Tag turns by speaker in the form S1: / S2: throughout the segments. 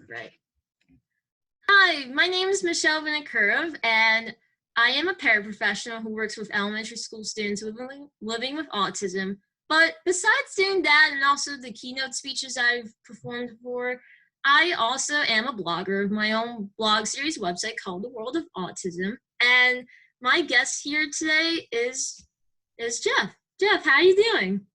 S1: Right. Hi, my name is Michelle Vinakurov, and I am a paraprofessional who works with elementary school students living with autism. But besides doing that and also the keynote speeches I've performed for, I also am a blogger of my own blog series website called the World of Autism. And my guest here today is Jeff. Jeff, how are you doing?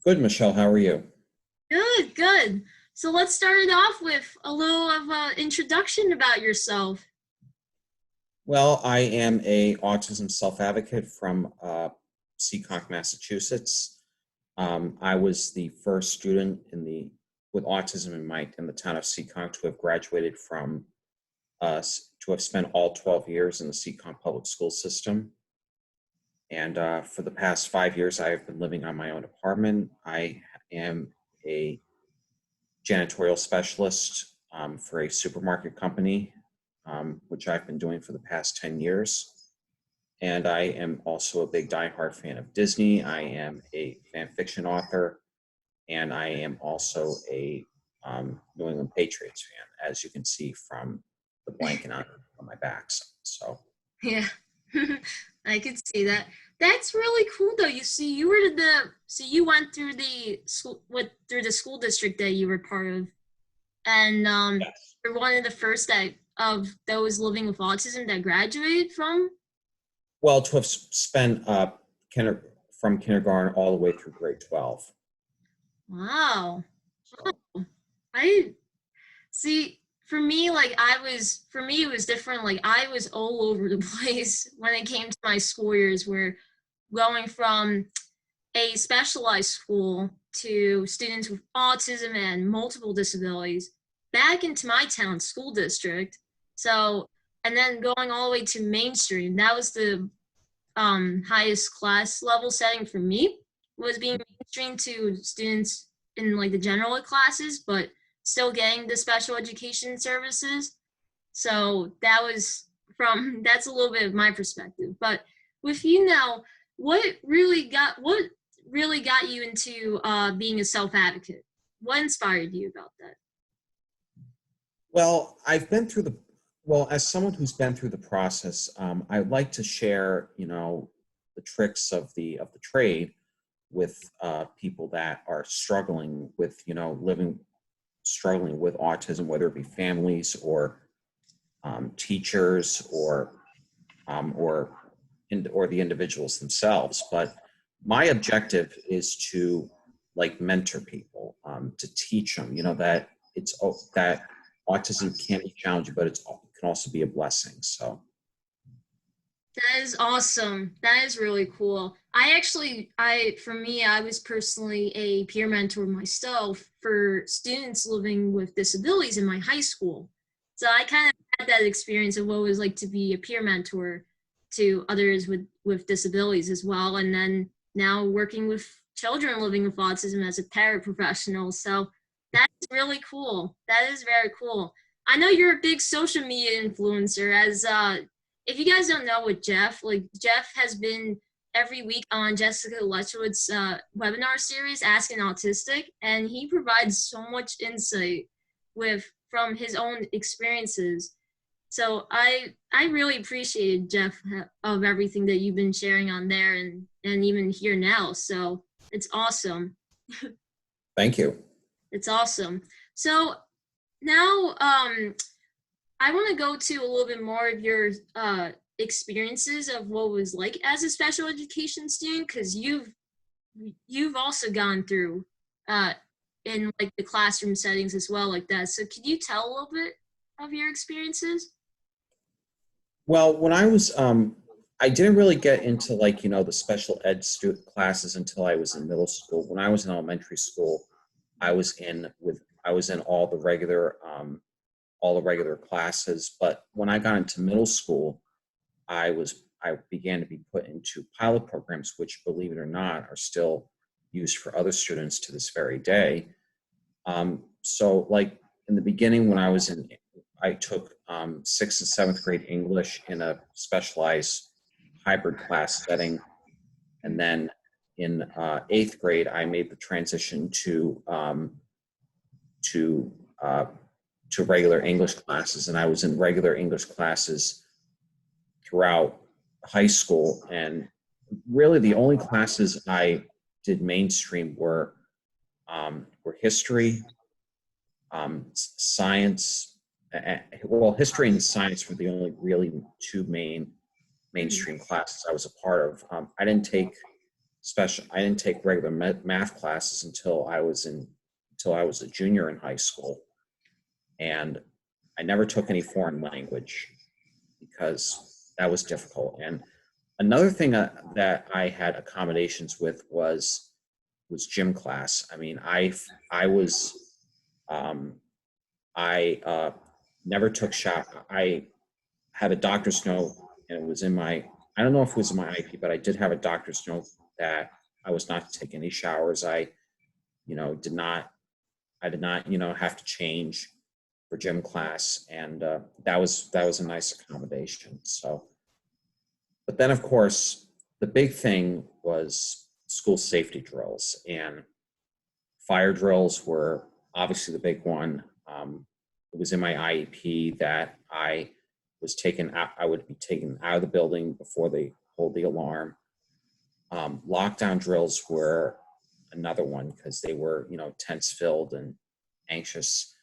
S2: Good, Michelle. How are you?
S1: Good, good. So let's start it off with a little of an introduction about yourself.
S2: Well, I am a autism self-advocate from Seekonk, Massachusetts. I was the first student with autism in the town of Seekonk to have graduated from to have spent all 12 years in the Seekonk public school system. And for the past 5 years, I have been living on my own apartment. I am a janitorial specialist for a supermarket company, which I've been doing for the past 10 years. And I am also a big diehard fan of Disney. I am a fan fiction author, and I am also a New England Patriots fan, as you can see from the blanket on my back. So
S1: Yeah, I could see that. That's really cool, though. You see, you were you went through through the school district that you were part of, and
S2: yes.
S1: you're one of the first of those living with autism that graduated from.
S2: Well, to have spent from kindergarten all the way through grade 12.
S1: Wow.
S2: So,
S1: I see. For me, it was different. Like, I was all over the place when it came to my school years, where going from a specialized school to students with autism and multiple disabilities back into my town school district. So, and then going all the way to mainstream, that was the highest class level setting for me, was being mainstream to students in like the general ed classes, but still getting the special education services. So that's a little bit of my perspective. But with you now, what really got you into being a self advocate? What inspired you about that?
S2: well, as someone who's been through the process, I'd like to share, the tricks of the trade with people that are struggling with, struggling with autism, whether it be families or teachers or the individuals themselves. But my objective is to mentor people, to teach them, that that autism can be challenging, but it can also be a blessing. So
S1: That is awesome. That is really cool. For me, I was personally a peer mentor myself for students living with disabilities in my high school. So I kind of had that experience of what it was like to be a peer mentor to others with disabilities as well. And then now working with children living with autism as a paraprofessional. So that is really cool. That is very cool. I know you're a big social media influencer as if you guys don't know with Jeff, like Jeff has been every week on Jessica Letchwood's webinar series, Ask an Autistic, and he provides so much insight from his own experiences. So I really appreciated Jeff of everything that you've been sharing on there and even here now. So it's awesome.
S2: thank you.
S1: It's awesome. So now I want to go to a little bit more of your experiences of what it was like as a special education student, because you've also gone through in like the classroom settings as well, like that. So could you tell a little bit of your experiences?
S2: Well, I didn't really get into the special ed student classes until I was in middle school. When I was in elementary school, I was in all the regular classes. But when I got into middle school, I began to be put into pilot programs, which, believe it or not, are still used for other students to this very day. So like in the beginning, I took 6th and 7th grade English in a specialized hybrid class setting. And then in 8th grade, I made the transition to to regular English classes, and I was in regular English classes throughout high school. And really, the only classes I did mainstream were history, science. Well, history and science were the only really two
S1: Mhm.
S2: mainstream classes I was a part of. I didn't take regular math classes until I was a junior in high school, and I never took any foreign language because that was difficult. And another thing that I had accommodations with was gym class. I mean, I was I never took shot. I had a doctor's note, and it was in my. I don't know if it was in my IP, but I did have a doctor's note that I was not to take any showers. You know, did not. I did not, have to change for gym class, and that was a nice accommodation. So, but then of course, the big thing was school safety drills, and fire drills were obviously the big one. It was in my IEP that I was taken out. I would be taken out of the building before they pulled the alarm. Lockdown drills were another one because they were, tense filled and anxious.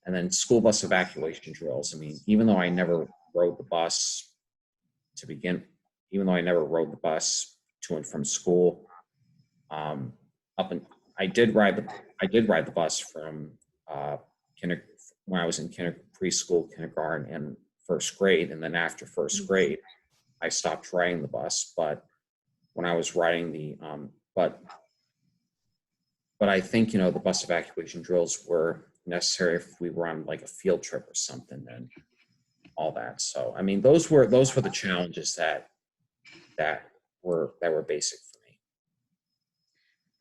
S2: And then school bus evacuation drills. I mean, even though I never rode the bus to begin, even though I never rode the bus to and from school, um, up and I did ride the bus from kinder, when I was in preschool, kindergarten, and first grade, and then after first grade, I stopped riding the bus. But when I was riding but I think the bus evacuation drills were necessary if we were on like a field trip or something, and all that. So I mean, those were the challenges that that were basic for me.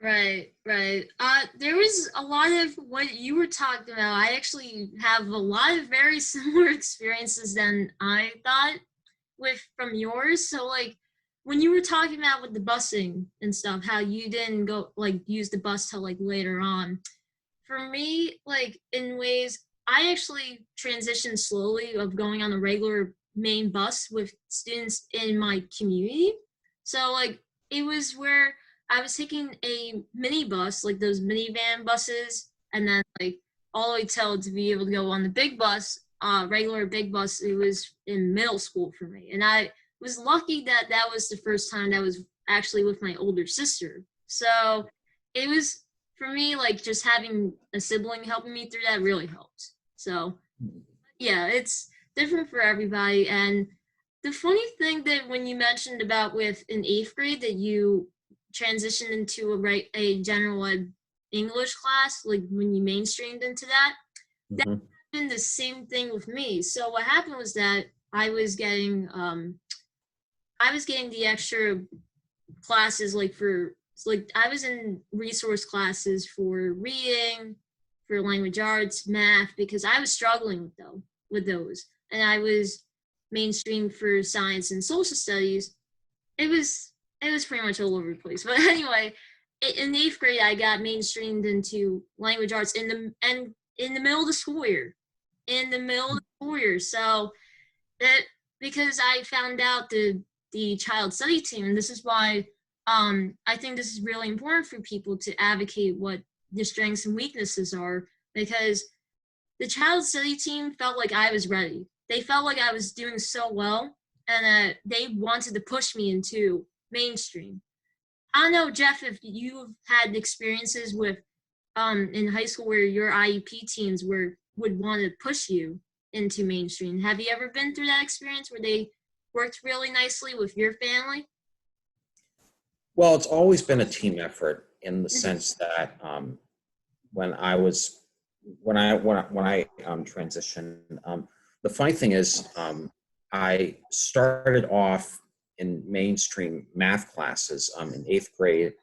S1: Right, right. There was a lot of what you were talking about. I actually have a lot of very similar experiences than I thought with from yours. So like when you were talking about with the busing and stuff, how you didn't go like use the bus till like later on. For me, like in ways, I actually transitioned slowly of going on the regular main bus with students in my community. So like it was where I was taking a mini bus, like those minivan buses, and then like all the way till to be able to go on the big bus, regular big bus. It was in middle school for me, and I was lucky that that was the first time that was actually with my older sister. So it was for me like just having a sibling helping me through that really helps. So yeah, it's different for everybody. And the funny thing that when you mentioned about with in eighth grade that you transitioned into a general ed English class, like when you mainstreamed into that, that
S2: Mm-hmm.
S1: happened the same thing with me. So what happened was that I was getting the extra classes like for like I was in resource classes for reading, for language arts, math because I was struggling with those, and I was mainstream for science and social studies. It was it was pretty much all over the place. But anyway, in eighth grade, I got mainstreamed into language arts in the middle of the school year, in the middle of the school year. So that because I found out the child study team, and this is why I think this is really important for people to advocate what the strengths and weaknesses are because the child study team felt like I was ready. They felt like I was doing so well and that they wanted to push me into mainstream. I don't know, Jeff, if you've had experiences with in high school where your IEP teams would want to push you into mainstream. Have you ever been through that experience where they worked really nicely with your family?
S2: Well, it's always been a team effort in the
S1: Mhm.
S2: sense that when I was when I transitioned, the funny thing is I started off in mainstream math classes in eighth grade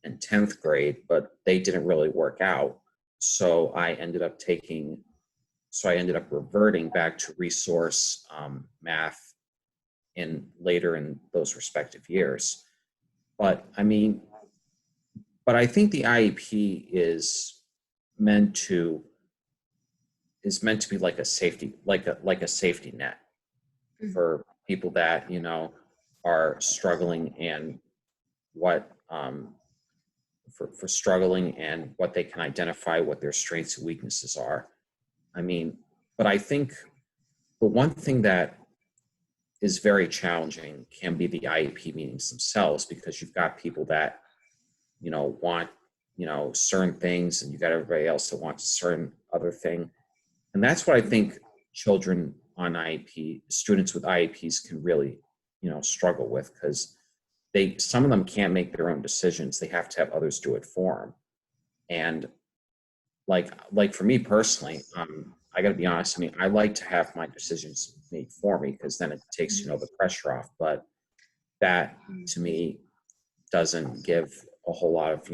S2: and 10th grade, but they didn't really work out. So I ended up reverting back to resource math in later in those respective years. But I mean, but I think the IEP is meant to is meant to be like a safety, like a safety net
S1: Mhm.
S2: for people that, are struggling, and what, for struggling, and what they can identify, what their strengths and weaknesses are. I mean, but I think the one thing that is very challenging can be the IEP meetings themselves, because you've got people that, want, certain things, and you've got everybody else that wants a certain other thing. And that's what I think children on IEP, students with IEPs can really, struggle with, because some of them can't make their own decisions. They have to have others do it for them. And like for me personally, I got to be honest. I mean, I like to have my decisions made for me, because then it takes, the pressure off. But that,
S1: Mhm.
S2: to me, doesn't give a whole lot of,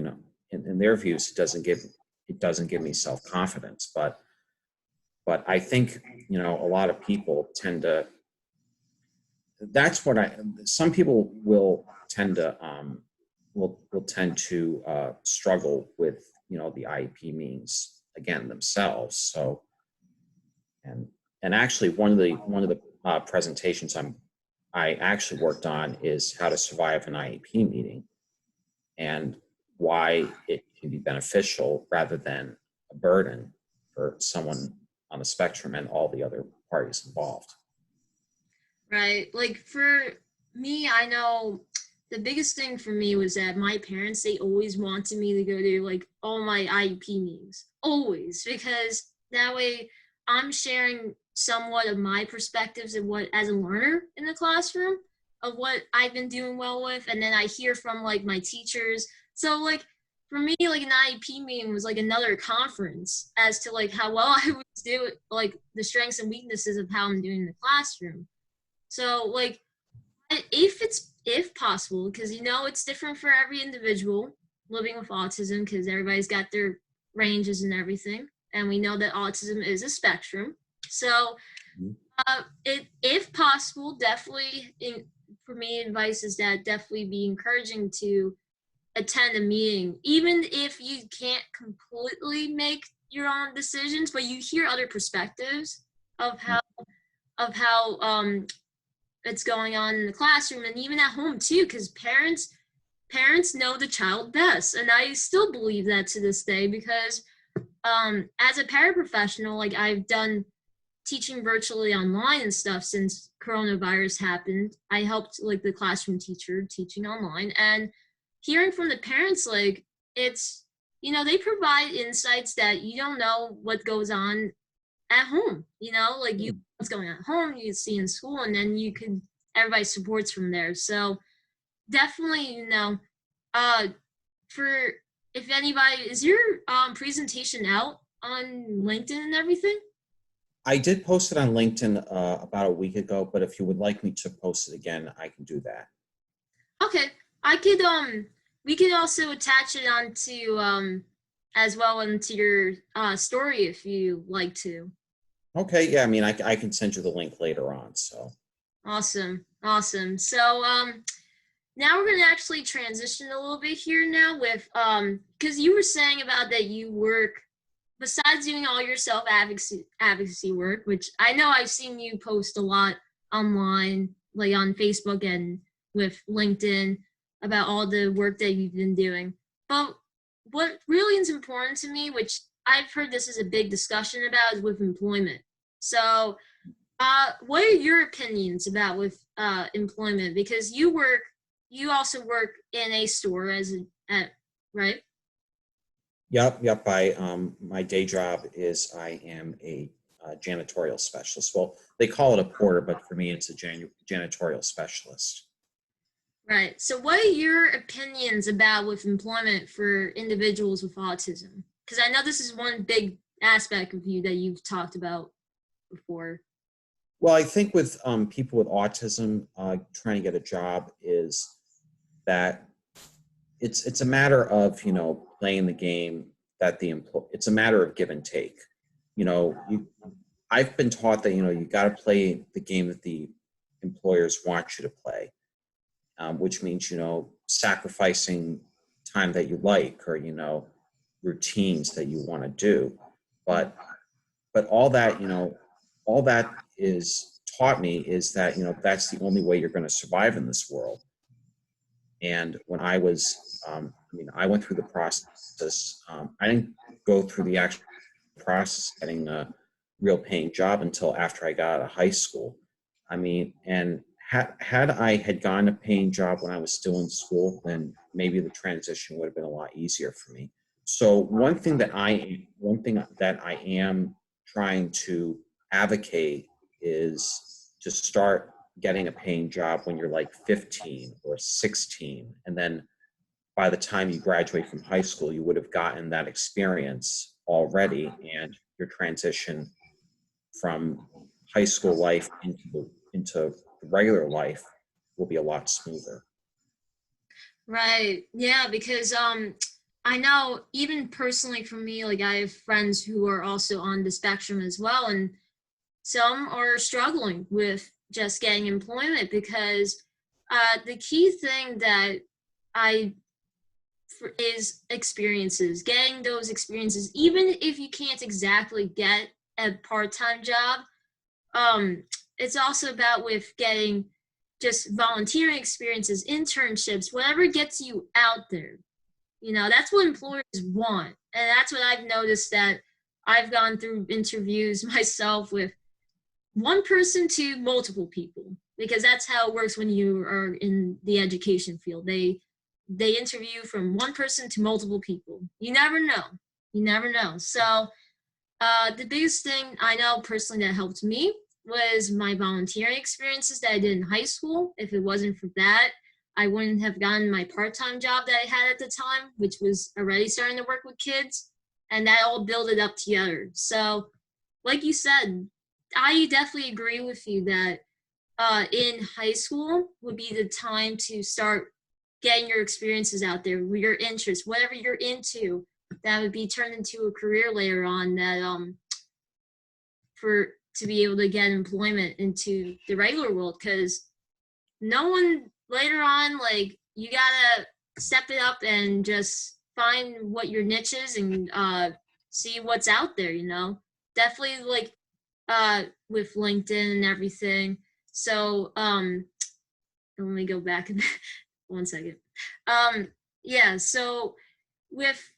S2: in their views, it doesn't give me self-confidence. But I think, a lot of people tend to, that's what some people will tend to, will tend to struggle with, the IEP means, again, themselves. So, and actually, one of the presentations I actually worked on is how to survive an IEP meeting, and why it can be beneficial rather than a burden for someone on the spectrum and all the other parties involved.
S1: Right. Like for me, I know the biggest thing for me was that my parents, they always wanted me to go to like all my IEP meetings, always, because that way I'm sharing somewhat of my perspectives of what, as a learner in the classroom, of what I've been doing well with. And then I hear from like my teachers. So like for me, like an IEP meeting was like another conference as to like how well I was doing, like the strengths and weaknesses of how I'm doing in the classroom. So like if possible, because it's different for every individual living with autism, because everybody's got their ranges and everything, and we know that autism is a spectrum. So
S2: Mhm.
S1: if possible, definitely for me, advice is that definitely be encouraging to attend a meeting, even if you can't completely make your own decisions, but you hear other perspectives of how that's going on in the classroom and even at home too, because parents know the child best, and I still believe that to this day, because as a paraprofessional, like I've done teaching virtually online and stuff since coronavirus happened. I helped like the classroom teacher teaching online, and hearing from the parents, like it's they provide insights that you don't know what goes on at home. Like you what's going on at home, you see in school, and then everybody supports from there. So definitely, uh for if anybody is your presentation out on LinkedIn and everything?
S2: I did post it on LinkedIn about a week ago, but if you would like me to post it again, I can do that.
S1: Okay. I could we could also attach it onto as well into your story if you like to.
S2: Okay, yeah, I mean, I can send you the link later on. So,
S1: Awesome. Awesome. So now we're going to actually transition a little bit here now with because you were saying about that you work besides doing all your self advocacy work, which I know I've seen you post a lot online, like on Facebook and with LinkedIn, about all the work that you've been doing. But what really is important to me, which I've heard this is a big discussion about, is with employment. So what are your opinions about with employment? Because you also work in a store right?
S2: yep, yep. My day job is I am a janitorial specialist. Well, they call it a porter, but for me, it's a janitorial specialist.
S1: Right. So, what are your opinions about with employment for individuals with autism? Because I know this is one big aspect of you that you've talked about before.
S2: Well, I think with people with autism trying to get a job is that it's a matter of, playing the game, that it's a matter of give and take. You know, you I've been taught that, you got to play the game that the employers want you to play, which means, sacrificing time that you like, or, routines that you want to do. But but all that, all that is taught me is that, that's the only way you're going to survive in this world. And when I was, I went through the process. I didn't go through the actual process of getting a real paying job until after I got out of high school. And had I had gotten a paying job when I was still in school, then maybe the transition would have been a lot easier for me. So one thing that I am trying to advocate is to start getting a paying job when you're like 15 or 16, and then by the time you graduate from high school, you would have gotten that experience already, and your transition from high school life into regular life will be a lot smoother.
S1: Right. Yeah, because I know even personally for me, like I have friends who are also on the spectrum as well, and some are struggling with just getting employment because the key thing that I is experiences, getting those experiences, even if you can't exactly get a part-time job. um it's also about with getting just volunteering experiences, internships, whatever gets you out there. That's what employers want, and that's what I've noticed, that I've gone through interviews myself with one person to multiple people, because that's how it works when you are in the education field. They interview from one person to multiple people. You never know. So the biggest thing I know personally that helped me was my volunteering experiences that I did in high school. If it wasn't for that, I wouldn't have gotten my part-time job that I had at the time, which was already starting to work with kids, and that all built it up together. So like you said, I definitely agree with you that in high school would be the time to start getting your experiences out there, your interests, whatever you're into, that would be turned into a career later on, that for to be able to get employment into the regular world. Because no one later on, like, you gotta step it up and just find what your niche is, and see what's out there. Definitely, like, with LinkedIn and everything. So let me go back 1 second. Yeah, so with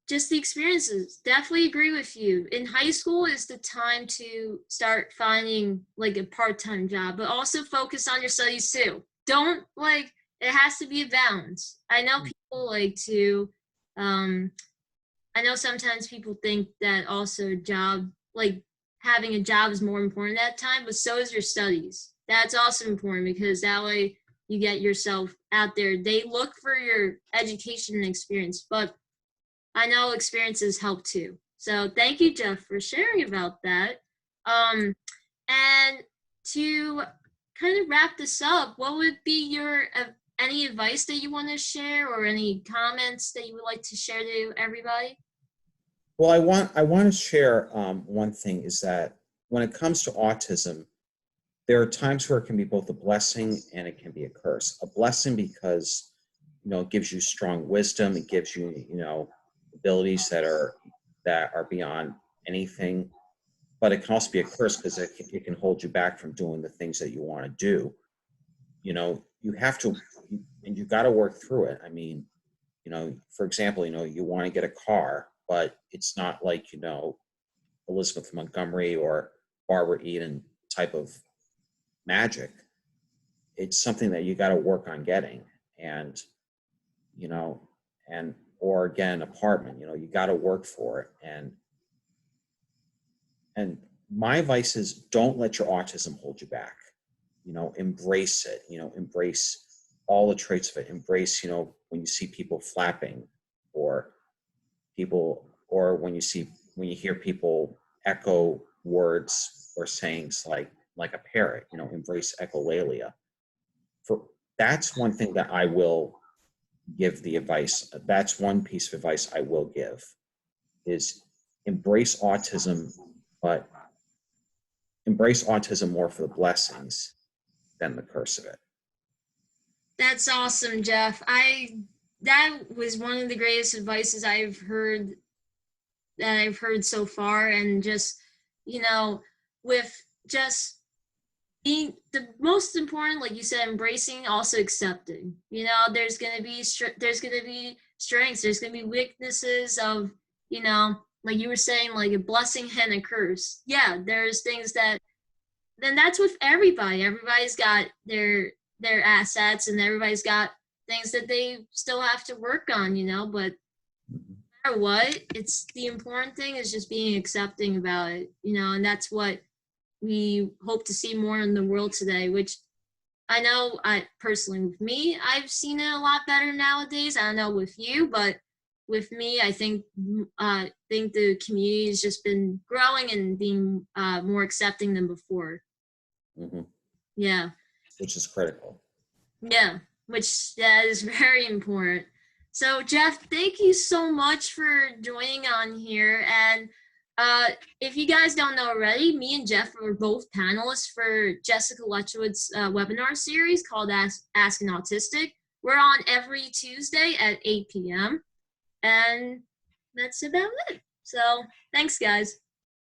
S1: just the experiences, definitely agree with you. In high school is the time to start finding like a part-time job, but also focus on your studies too. Don't, like, it has to be a balance. I know people like to I know sometimes people think that also job, like having a job, is more important at that time, but so is your studies. That's also important, because that way you get yourself out there. They look for your education and experience, but I know experiences help too. So thank you, Jeff, for sharing about that. And to kind of wrap this up, what would be your any advice that you want to share, or any comments that you would like to share to everybody?
S2: Well, I want to share one thing is that when it comes to autism, there are times where it can be both a blessing and it can be a curse. A blessing because it gives you strong wisdom, it gives you abilities that are beyond anything, but it can also be a curse because it can hold you back from doing the things that you want to do. You have to, and you got to work through it. For example, you want to get a car, but it's not like Elizabeth Montgomery or Barbara Eden type of magic. It's something that you got to work on getting, and you know and or again, apartment, you got to work for it. And my advice is, don't let your autism hold you back. Embrace it. Embrace all the traits of it. Embrace, when you see people flapping, or when you hear people echo words or sayings like a parrot. Embrace echolalia. For That's one thing that I will give the advice. That's one piece of advice I will give, is embrace autism, but embrace autism more for the blessings than the curse of it.
S1: That's awesome, Jeff. That was one of the greatest advices I've heard that I've heard so far, and just, you know, with just being the most important, like you said, embracing, also accepting. You know, there's gonna be strengths, there's gonna be weaknesses of, you know, like you were saying, like a blessing and a curse. Yeah, there's things that, then that's with everybody. Everybody's got their assets, and everybody's got things that they still have to work on, you know, but no matter what, it's the important thing is just being accepting about it, you know, and that's what we hope to see more in the world today, which I know I personally, with me, I've seen it a lot better nowadays. I don't know with you, but with me, I think the community has just been growing and being more accepting than before.
S2: Hmm.
S1: Yeah.
S2: Which is critical.
S1: Yeah, which that is very important. So, Jeff, thank you so much for joining on here. And uh, if you guys don't know already, me and Jeff are both panelists for Jessica Letchwood's webinar series called Ask an Autistic. We're on every Tuesday at 8 p.m. And that's about it. So, thanks, guys.